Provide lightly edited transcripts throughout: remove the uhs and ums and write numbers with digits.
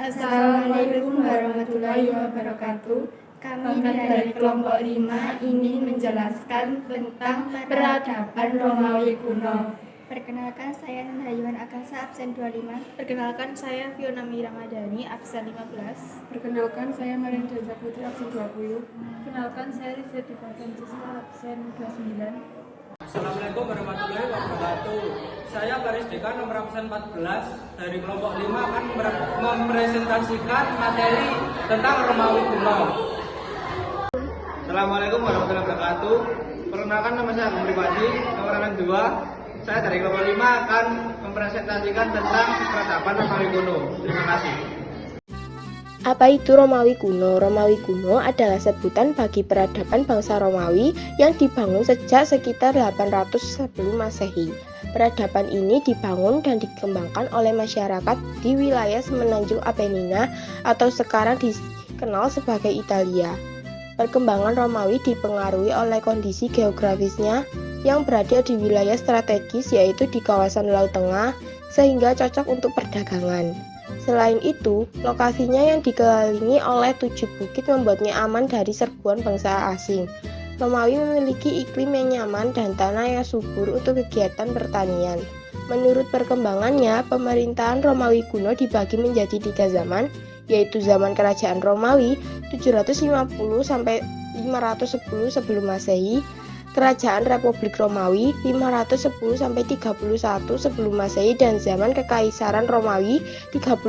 Assalamualaikum warahmatullahi wabarakatuh. Kami dari kelompok 5 ingin menjelaskan tentang peradaban Romawi kuno. Perkenalkan, saya Nurhayuan Akasa, absen 25. Perkenalkan, saya Fiona Mira Madani, absen 15. Perkenalkan, saya Marinda Putri, absen 20. Perkenalkan, saya Rizia Diva Francisca, absen 29. Assalamualaikum warahmatullahi wabarakatuh. Saya Baris Deka nomor absen 14 dari kelompok 5 akan mempresentasikan materi tentang Romawi kuno. Assalamualaikum warahmatullahi wabarakatuh. Perkenalkan, nama saya Agung Pribadi, nomor absen 2. Saya dari kelompok 5 akan mempresentasikan tentang peradaban Romawi kuno. Terima kasih. Apa itu Romawi kuno? Romawi kuno adalah sebutan bagi peradaban bangsa Romawi yang dibangun sejak sekitar 800 sebelum Masehi. Peradaban ini dibangun dan dikembangkan oleh masyarakat di wilayah semenanjung Apennina atau sekarang dikenal sebagai Italia. Perkembangan Romawi dipengaruhi oleh kondisi geografisnya yang berada di wilayah strategis, yaitu di kawasan Laut Tengah, sehingga cocok untuk perdagangan. Selain itu, lokasinya yang dikelilingi oleh 7 bukit membuatnya aman dari serbuan bangsa asing. Romawi memiliki iklim yang nyaman dan tanah yang subur untuk kegiatan pertanian. Menurut perkembangannya, pemerintahan Romawi kuno dibagi menjadi 3 zaman, yaitu zaman Kerajaan Romawi 750 sampai 510 sebelum Masehi, Kerajaan Republik Romawi 510 sampai 31 sebelum Masehi, dan zaman Kekaisaran Romawi 31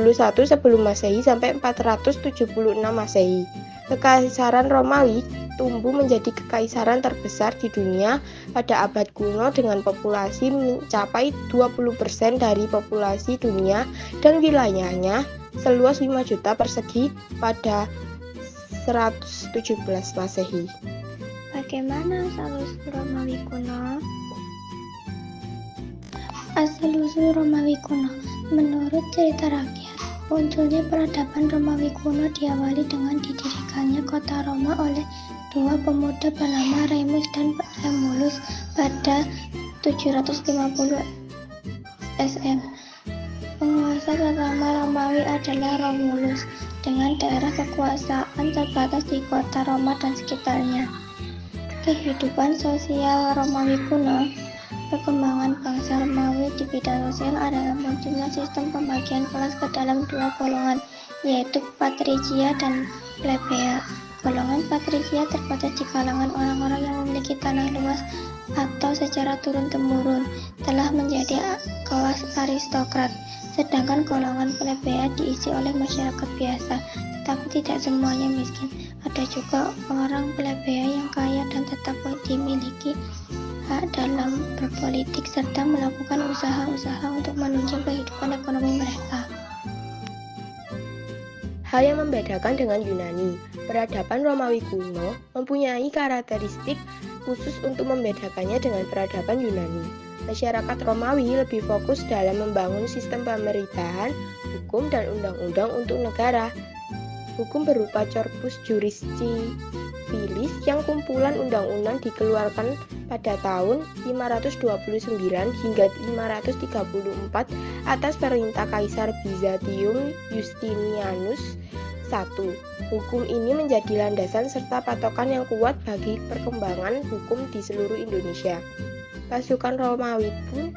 sebelum Masehi sampai 476 Masehi. Kekaisaran Romawi tumbuh menjadi kekaisaran terbesar di dunia pada abad kuno dengan populasi mencapai 20% dari populasi dunia dan wilayahnya seluas 5 juta persegi pada 117 Masehi. Bagaimana asal-usul Romawi kuno? Asal-usul Romawi kuno. Menurut cerita rakyat, munculnya peradaban Romawi kuno diawali dengan didirikannya kota Roma oleh 2 pemuda bernama Remus dan Remulus pada 750 SM. Penguasa pertama Romawi adalah Romulus, dengan daerah kekuasaan terbatas di kota Roma dan sekitarnya. Kehidupan sosial Romawi kuno. Perkembangan bangsa Romawi di bidang sosial adalah munculnya sistem pembagian kelas ke dalam 2 golongan, yaitu patricia dan plebea. Golongan patricia terbatas di kalangan orang-orang yang memiliki tanah luas atau secara turun-temurun telah menjadi kelas aristokrat, sedangkan golongan plebea diisi oleh masyarakat biasa, tetapi tidak semuanya miskin. Ada juga orang plebea yang kaya dan tetap dimiliki hak dalam berpolitik serta melakukan usaha-usaha untuk menunjang kehidupan ekonomi mereka. Hal yang membedakan dengan Yunani, peradaban Romawi kuno mempunyai karakteristik khusus untuk membedakannya dengan peradaban Yunani. Masyarakat Romawi lebih fokus dalam membangun sistem pemerintahan, hukum, dan undang-undang untuk negara. Hukum berupa Corpus Juris Civilis yang kumpulan undang-undang dikeluarkan pada tahun 529 hingga 534 atas perintah Kaisar Bizantium Justinianus I. Hukum ini menjadi landasan serta patokan yang kuat bagi perkembangan hukum di seluruh Indonesia. Pasukan Romawi pun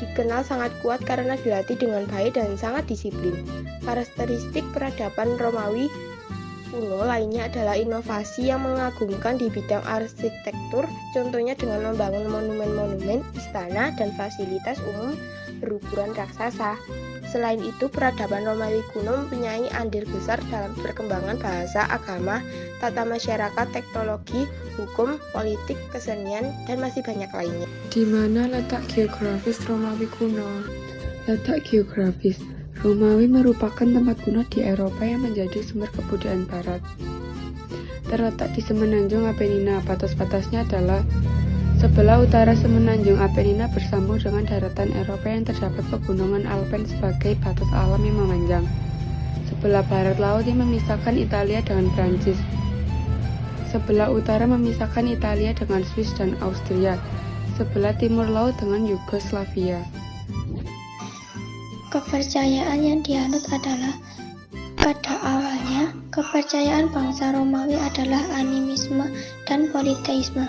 dikenal sangat kuat karena dilatih dengan baik dan sangat disiplin. Karakteristik peradaban Romawi kuno lainnya adalah inovasi yang mengagumkan di bidang arsitektur, contohnya dengan membangun monumen-monumen, istana, dan fasilitas umum berukuran raksasa. Selain itu, peradaban Romawi kuno mempunyai andil besar dalam perkembangan bahasa, agama, tata masyarakat, teknologi, hukum, politik, kesenian, dan masih banyak lainnya. Di mana letak geografis Romawi kuno? Letak geografis Romawi merupakan tempat kuno di Eropa yang menjadi sumber kebudayaan Barat. Terletak di semenanjung Apennina, batas-batasnya adalah sebelah utara semenanjung Apennina bersambung dengan daratan Eropa yang terdapat pegunungan Alpen sebagai batas alam yang memanjang. Sebelah barat laut yang memisahkan Italia dengan Prancis. Sebelah utara memisahkan Italia dengan Swiss dan Austria. Sebelah timur laut dengan Yugoslavia. Kepercayaan yang dianut adalah Pada awalnya, kepercayaan bangsa Romawi adalah animisme dan politeisme.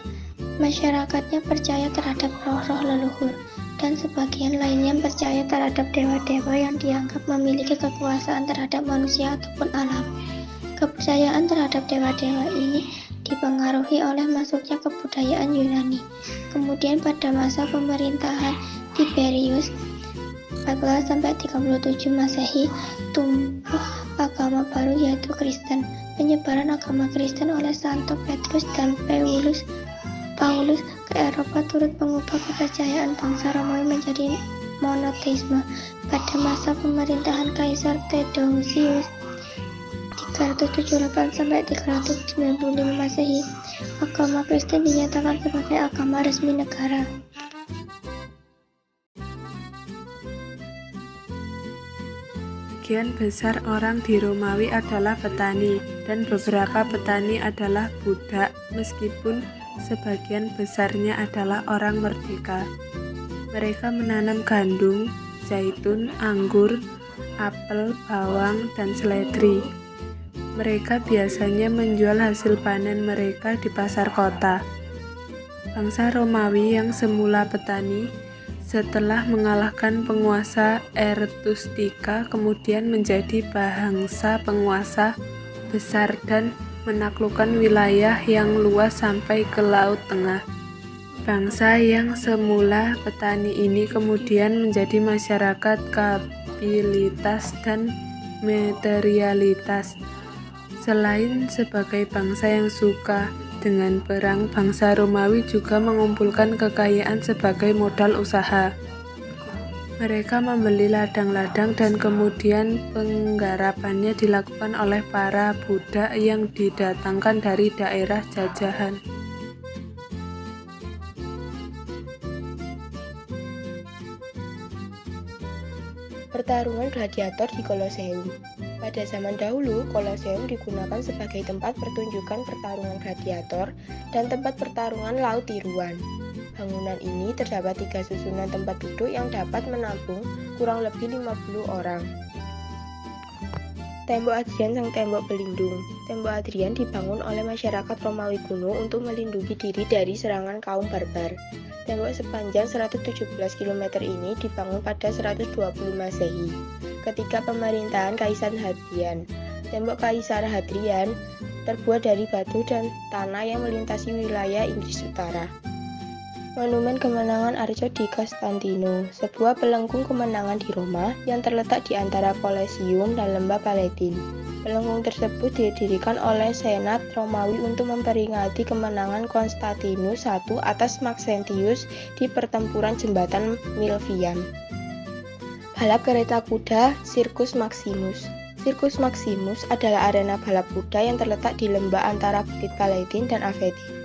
Masyarakatnya percaya terhadap roh-roh leluhur, dan sebagian lainnya percaya terhadap dewa-dewa yang dianggap memiliki kekuasaan terhadap manusia ataupun alam. Kepercayaan terhadap dewa-dewa ini dipengaruhi oleh masuknya kebudayaan Yunani. Kemudian pada masa pemerintahan Tiberius 14-37 Masehi, tumbuh agama baru yaitu Kristen. Penyebaran agama Kristen oleh Santo Petrus dan Paulus ke Eropa turut mengubah kepercayaan bangsa Romawi menjadi monoteisme. Pada masa pemerintahan Kaisar Theodosius 378-395 Masehi, agama Kristen dinyatakan sebagai agama resmi negara. Sebagian besar orang di Romawi adalah petani, dan beberapa petani adalah budak, meskipun sebagian besarnya adalah orang merdeka. Mereka menanam gandum, zaitun, anggur, apel, bawang, dan seledri. Mereka biasanya menjual hasil panen mereka di pasar kota. Bangsa Romawi yang semula petani, setelah mengalahkan penguasa Eretustika, kemudian menjadi bangsa penguasa besar dan menaklukkan wilayah yang luas sampai ke Laut Tengah. Bangsa yang semula petani ini kemudian menjadi masyarakat kapitalitas dan materialitas. Selain sebagai bangsa yang suka dengan perang, bangsa Romawi juga mengumpulkan kekayaan sebagai modal usaha. Mereka membeli ladang-ladang dan kemudian penggarapannya dilakukan oleh para budak yang didatangkan dari daerah jajahan. Pertarungan gladiator di Koloseum. Pada zaman dahulu, Koloseum digunakan sebagai tempat pertunjukan pertarungan gladiator dan tempat pertarungan laut tiruan. Bangunan ini terdapat 3 susunan tempat duduk yang dapat menampung kurang lebih 50 orang. Tembok Hadrian sang tembok pelindung. Tembok Hadrian dibangun oleh masyarakat Romawi kuno untuk melindungi diri dari serangan kaum barbar. Tembok sepanjang 117 km ini dibangun pada 120 Masehi, ketika pemerintahan Kaisar Hadrian. Tembok Kaisar Hadrian terbuat dari batu dan tanah yang melintasi wilayah Inggris Utara. Monumen Kemenangan Arco di Konstantino, sebuah pelengkung kemenangan di Roma yang terletak di antara Kolosium dan Lembah Palatin. Pelengkung tersebut didirikan oleh Senat Romawi untuk memperingati kemenangan Konstantinus I atas Maxentius di pertempuran jembatan Milvian. Balap kereta kuda Circus Maximus. Circus Maximus adalah arena balap kuda yang terletak di lembah antara Bukit Palatin dan Aventin.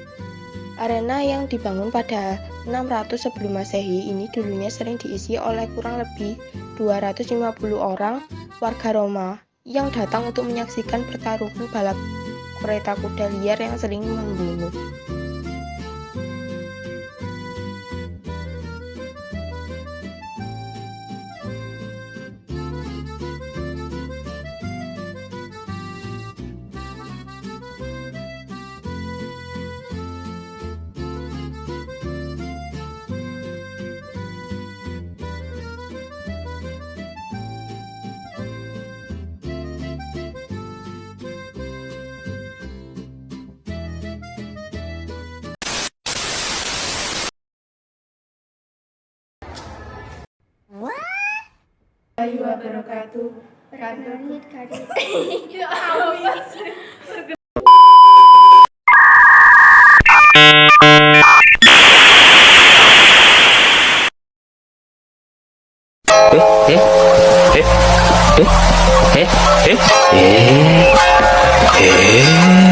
Arena yang dibangun pada 600 sebelum Masehi ini dulunya sering diisi oleh kurang lebih 250 orang warga Roma yang datang untuk menyaksikan pertarungan balap kereta kuda liar yang sering membunuh. Wabarakatuh. Eh